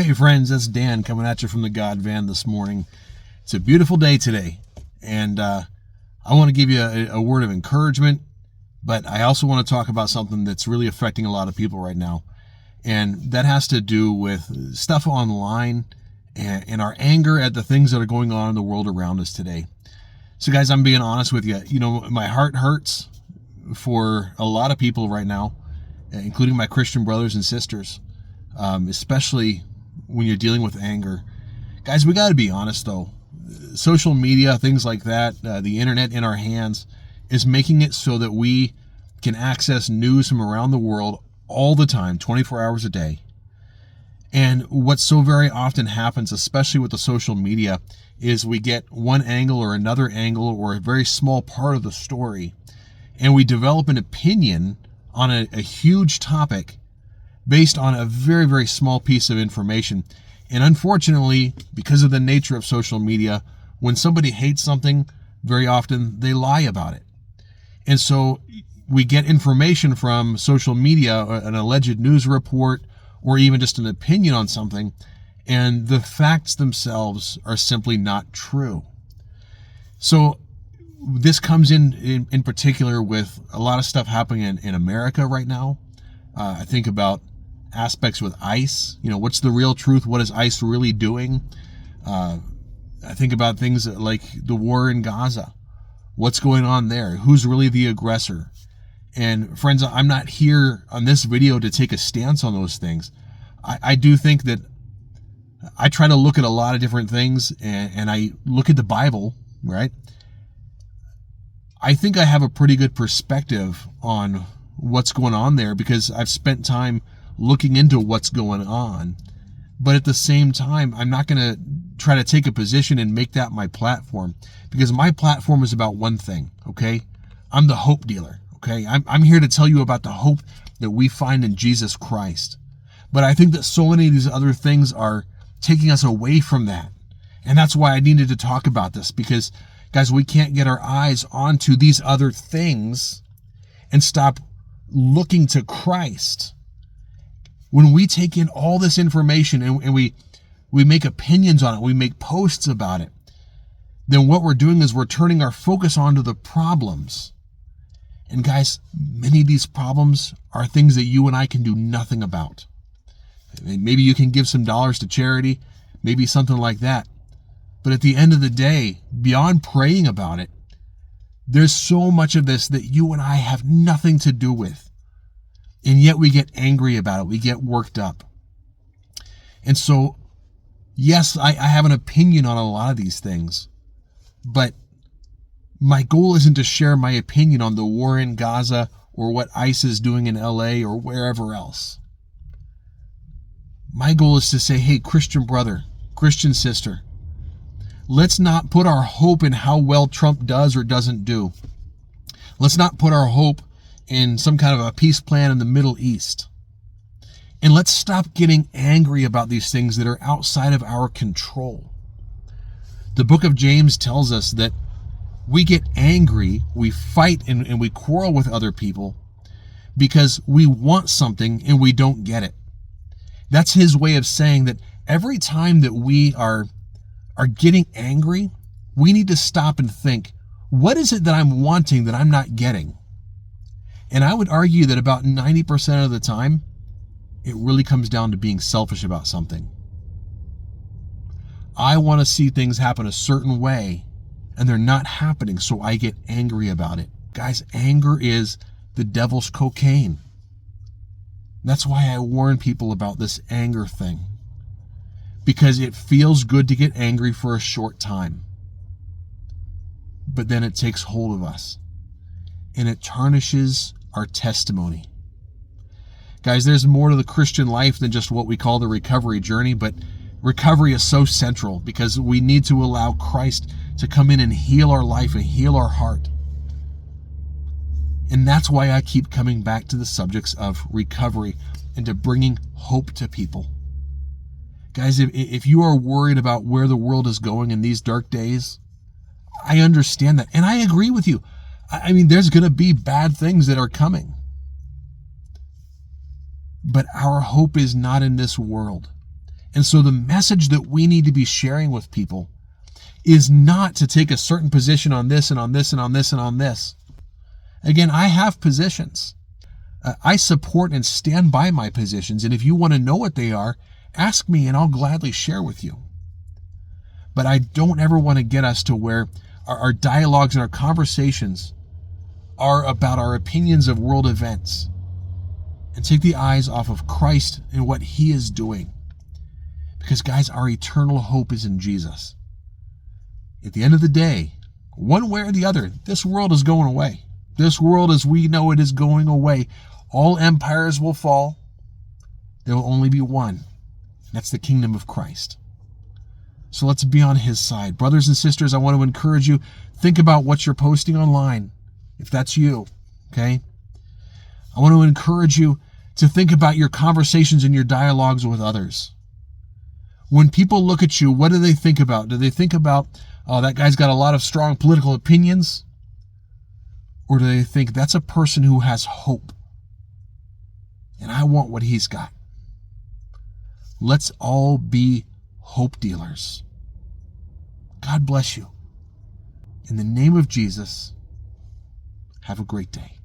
Hey friends, it's Dan coming at you from the God Van this morning. It's a beautiful day today, and I want to give you a word of encouragement, but I also want to talk about something that's really affecting a lot of people right now, and that has to do with stuff online and our anger at the things that are going on in the world around us today. So guys, I'm being honest with you. My heart hurts for a lot of people right now, including my Christian brothers and sisters, especially when you're dealing with anger. Guys, we got to be honest though. Social media, things like that, the internet in our hands is making it so that we can access news from around the world all the time, 24 hours a day. And what so very often happens, especially with the social media, is we get one angle or another angle or a very small part of the story, and we develop an opinion on a huge topic based on a very, very small piece of information. And unfortunately, because of the nature of social media, when somebody hates something, very often they lie about it. And so we get information from social media, an alleged news report, or even just an opinion on something, and the facts themselves are simply not true. So this comes in particular with a lot of stuff happening in America right now. I think about aspects with ICE. What's the real truth? What is ICE really doing? I think about things like the war in Gaza. What's going on there? Who's really the aggressor? And friends, I'm not here on this video to take a stance on those things. I do think that I try to look at a lot of different things, and I look at the Bible, right? I think I have a pretty good perspective on what's going on there because I've spent time looking into what's going on. But at the same time, I'm not going to try to take a position and make that my platform, because my platform is about one thing, okay? I'm the hope dealer, okay? I'm here to tell you about the hope that we find in Jesus Christ. But I think that so many of these other things are taking us away from that. And that's why I needed to talk about this, because guys, we can't get our eyes onto these other things and stop looking to Christ. When we take in all this information and we make opinions on it, we make posts about it, then what we're doing is we're turning our focus onto the problems. And guys, many of these problems are things that you and I can do nothing about. Maybe you can give some dollars to charity, maybe something like that. But at the end of the day, beyond praying about it, there's so much of this that you and I have nothing to do with. And yet we get angry about it. We get worked up. And so, yes, I have an opinion on a lot of these things. But my goal isn't to share my opinion on the war in Gaza or what ICE is doing in LA or wherever else. My goal is to say, hey, Christian brother, Christian sister, let's not put our hope in how well Trump does or doesn't do. Let's not put our hope in some kind of a peace plan in the Middle East. And let's stop getting angry about these things that are outside of our control. The book of James tells us that we get angry, we fight, and we quarrel with other people because we want something and we don't get it. That's his way of saying that every time that we are getting angry, we need to stop and think, what is it that I'm wanting that I'm not getting? And I would argue that about 90% of the time, it really comes down to being selfish about something. I want to see things happen a certain way, and they're not happening, so I get angry about it. Guys, anger is the devil's cocaine. That's why I warn people about this anger thing. Because it feels good to get angry for a short time. But then it takes hold of us. And it tarnishes our testimony. Guys, there's more to the Christian life than just what we call the recovery journey, but recovery is so central because we need to allow Christ to come in and heal our life and heal our heart. And that's why I keep coming back to the subjects of recovery and to bringing hope to people. Guys, if you are worried about where the world is going in these dark days, I understand that. And I agree with you. I mean, there's going to be bad things that are coming. But our hope is not in this world. And so the message that we need to be sharing with people is not to take a certain position on this and on this and on this and on this. Again, I have positions. I support and stand by my positions. And if you want to know what they are, ask me and I'll gladly share with you. But I don't ever want to get us to where our dialogues and our conversations are about our opinions of world events and take the eyes off of Christ and what he is doing. Because guys, our eternal hope is in Jesus. At the end of the day, one way or the other, this world is going away. This world as we know it is going away. All empires will fall. There will only be one. And that's the kingdom of Christ. So let's be on his side. Brothers and sisters, I want to encourage you, think about what you're posting online, if that's you, okay? I want to encourage you to think about your conversations and your dialogues with others. When people look at you, what do they think about? Do they think about, oh, that guy's got a lot of strong political opinions? Or do they think that's a person who has hope? And I want what he's got. Let's all be hope dealers. God bless you. In the name of Jesus, have a great day.